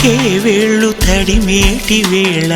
తాకే వేళ్ళు తడిమేటి వేళ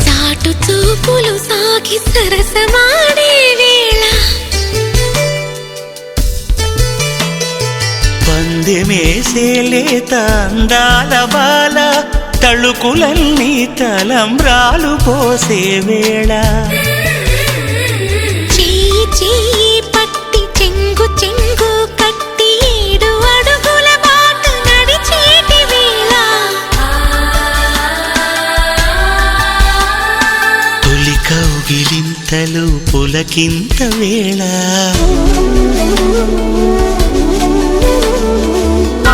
చాటు చూపులు సాగి సరసమాడే వేళ పందెమేసేలేత అందాల బాల తళుకులన్నీ తలంబ్రాలు పోసే వేళ చెయ్యి చెయ్యి పట్టి చెంగు చెంగు కట్టి 7 అడుగుల బాట నడిచేటి వేళ తొలి కౌగిలింతలు పులకింత వేళ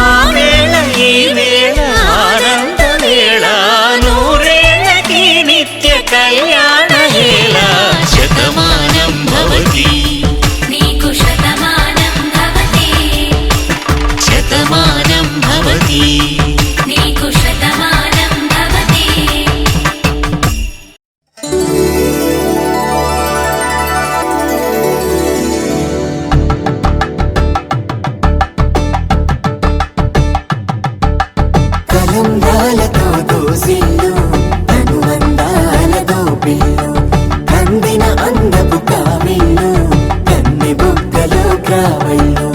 ఆ వేళ ఈ వేళ ఆనంద వేళ నూరేళ్ళకి నిత్య కళ్యాణ వేళ శతమానం భవతి నీకు శతమానం భవతి శతమానం భవతి నీకు శతమానం భవతి తలంబ్రాలతో దోసిల్లు అనువందాలతో పిల్లు కందిన అందపు కావిళ్ళు కన్నె బుగ్గలో కావళ్ళు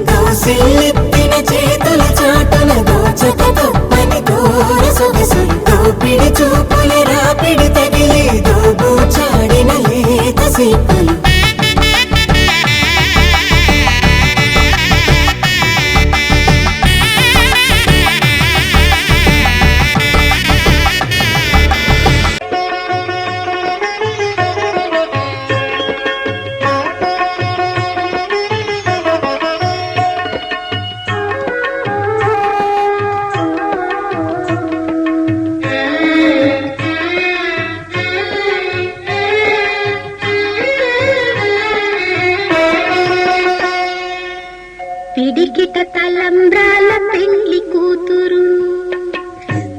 దోసిల్లెత్తిన చేతుల చాటున దోచక తప్పని దూర సొగసులు దోపిడి చూపుల రాపిడి తగిలి దోబూచాడిన లేత సీపులు పిడికిట తలంబ్రాల పెండ్లి కూతురు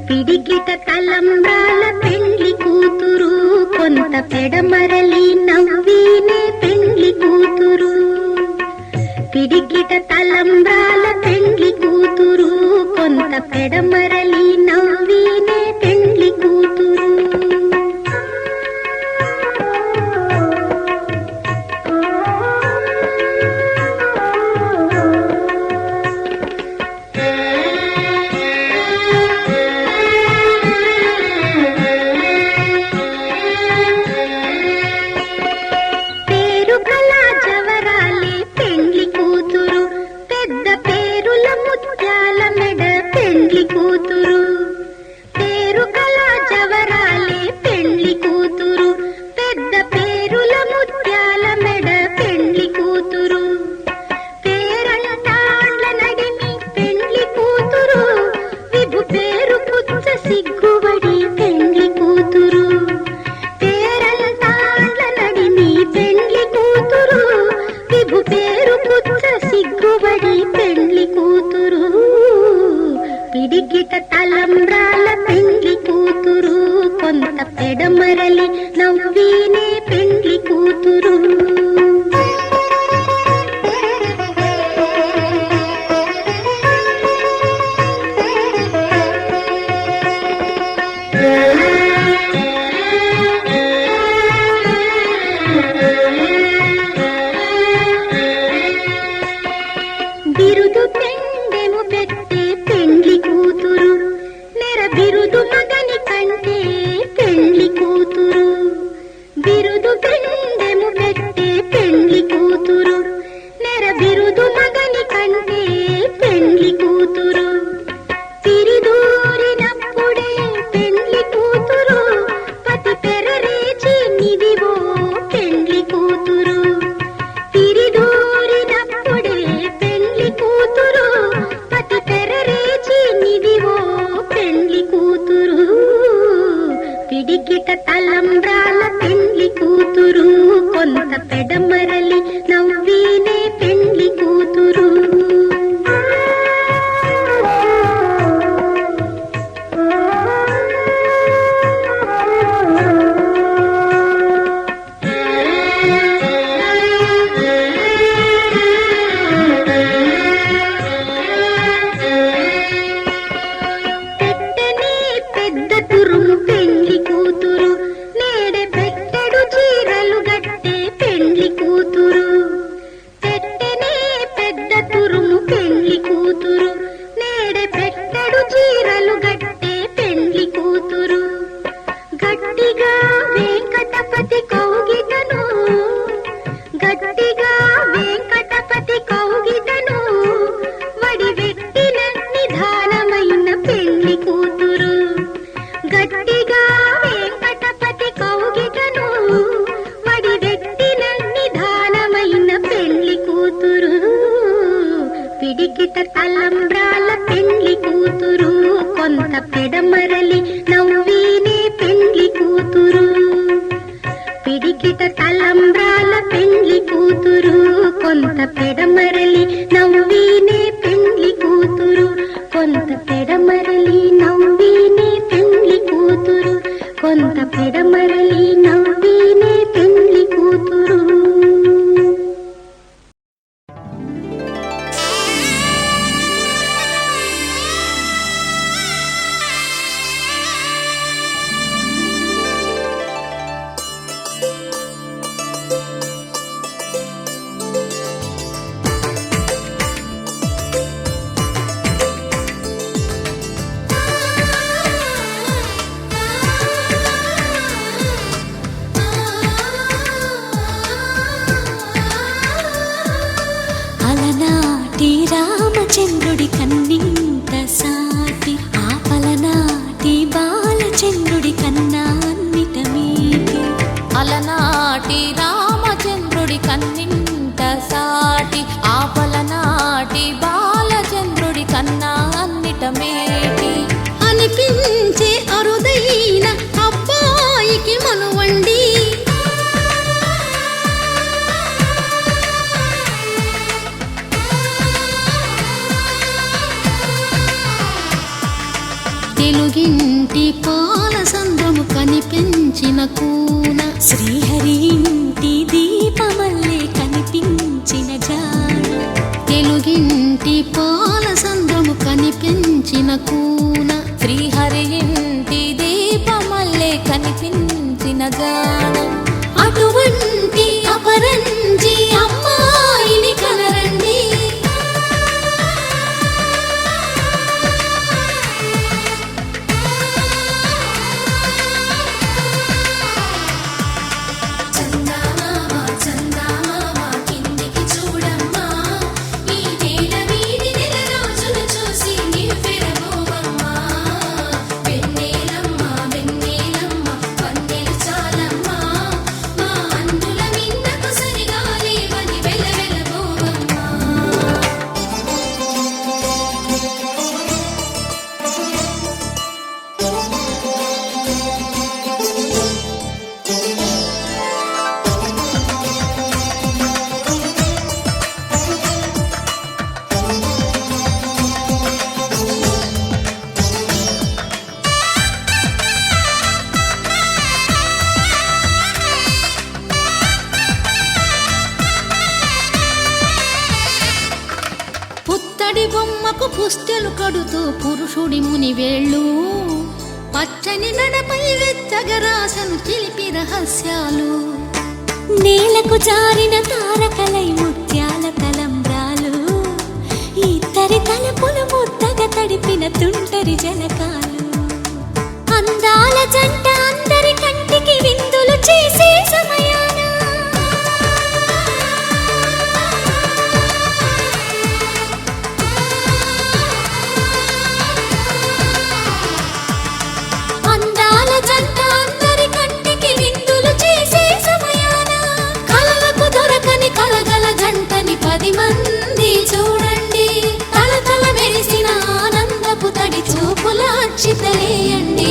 పిడికిట తలంబ్రాల పెండ్లి కూతురు కొంత పెడమరలి నవ్వీనే పెండ్లి కూతురు పిడికిట తలంబ్రాల పెండ్లి కూతురు కొంత పెడమరలి నవ్వీనే పెండ్లి కూతురు పేరు కళా జవరాలే పెండ్లి కూతురు పెద్ద పేరుల ముత్యాల మెడ పెండ్లి కూతురు పేరు కళా జవరాలే పెండ్లి కూతురు పెద్ద పేరుల ముత్యాల మెడ పెండ్లి కూతురు పేరంటాళ్ళ నడిమి పెండ్లి కూతురు విభు పేరు పుచ్చ సిగ్గుబడి పెండ్లి కూతురు పేరంటాళ్ళ నడిమి పెండ్లి కూతురు విభు పేరు పుచ్చ సిగ్గుబడి పెండ్లి కూతురు పిడికిట తలంబ్రాల పెండ్లి కూతురు కొంత పెడమరలి నవ్వీనే పెండ్లి కూతురు బిరుదు పెండెము పెట్టే పెండ్లి కూతురు నెర బిరుదు మగని కంటే పెండ్లి కూతురు బిరుదు పిడికిట తలంబ్రాల పెండ్లి కూతురు కొంత పెడమరలి నవ్వీనే పెండ్లి కూతురు పిడికిట తలంబ్రాల పెండ్లి కూతురు కొంత పెడమరలి నవ్వీనే పెండ్లి కూతురు కొంత పెడమరలి నవ్వీనే పెండ్లి కూతురు కొంత పెడమరలి నవ్వీనే పెండ్లి కూతురు. అలనాటి రామచంద్రుడి కన్నింత సాటి ఆపలనాటి బాలచంద్రుడి కన్నా అన్నిట మీటి అలనాటి రామచంద్రుడి కన్నింత సాటి ఆపలనాటి బాలచంద్రుడి కన్నా అన్నిట మేటి అనిపించే అరుదైన అబ్బాయికి మనువండి తెలుగింటి పాల సంద్రము కనిపించిన కూన శ్రీహరి ఇంటి దీపమల్లే కనిపించిన జాడ తెలుగింటి పాల సంద్రము కనిపించిన కూన శ్రీహరి ఇంటి దీపమల్లే కనిపించిన గానం అటువంటి అపరంజి అమ్మాయిని కనరండి పుత్తడి బొమ్మకు పుస్తెలు కడుతూ పురుషుడి ముని వేళ్ళు పచ్చని నడపై వెచ్చగరాసను చిలిపి రహస్యాలు నేలకు జారిన తారకలై ముత్యాల తలంబ్రాలు ఇద్దరి తలపులు ముద్దగా తడిపిన తుంటరి జలకాలు అందాల జంట అందరి కంటికి విందులు చేసే సమయాన అందాల జంట అందరి కంటికి విందులు చేసే సమయాన కలలకు దొరకని కలగల జంటని 10 మంది చూడండి తలతల మెరిసిన ఆనందపు తడి చూపుల అక్షితలేయండి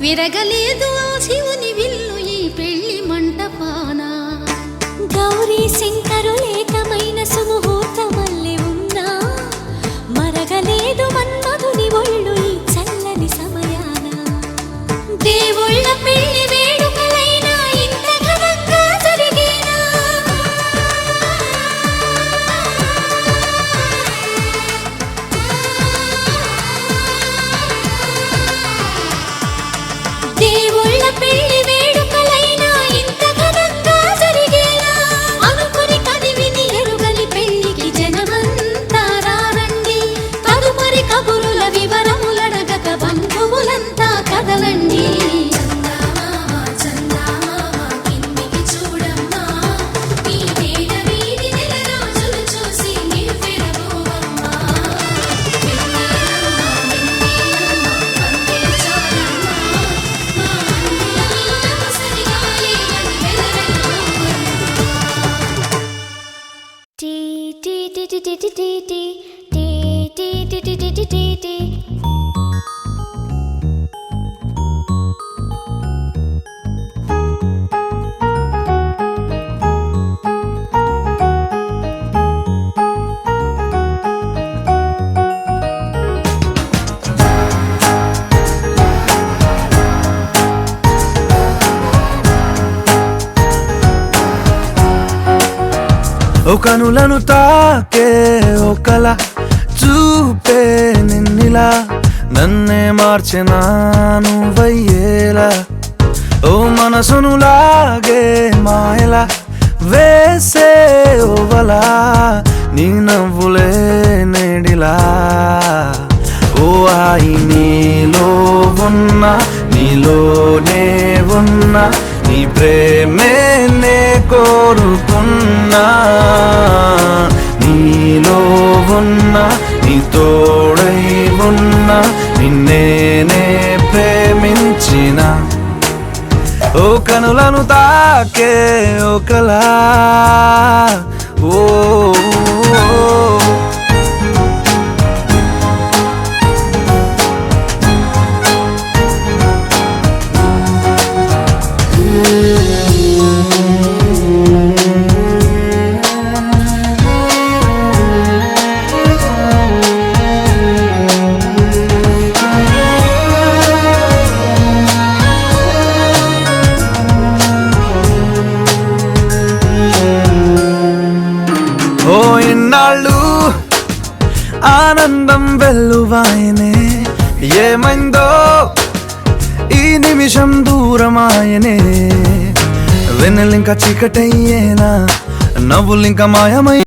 విరగలేదు ఆ శివుని విల్లు ఈ పెళ్లి మంటపాన గౌరీ శంకరులేకమైన సుముహూర్తమల్లె ఉన్నా మరగలేదు మన్మధుని ఒళ్ళు ఈ చల్లని సమయాన దేవుళ్ళ పెళ్లి వేడుకలైనా ఇంత ఘనంగా ఓ కనులను తాకే ఓ కల చూపే నిన్నిలా నన్నే మార్చెనా నువ్వయ్యేలా ఓ మనసును లాగే మాయలా వేసే ఓవలా నీ నవ్వులే నేడిలా ఓ ఆయి నీలో ఉన్నా నీలోనే ఉన్నా నీ ప్రేమే నే కోరుకున్నా నీలో ఉన్నా నీ తోడై ఉన్నా నిన్నేనే ప్రేమించిన ఓ కనులను తాకే ఓ కలా ఓ ఓ ఇన్నాళ్ళు ఆనందం వెల్లువాయనే ఏమైందో ఈ నిమిషం దూరమాయనే వెన్నెలింక చీకటయ్యేనా నవ్వులింక మాయమై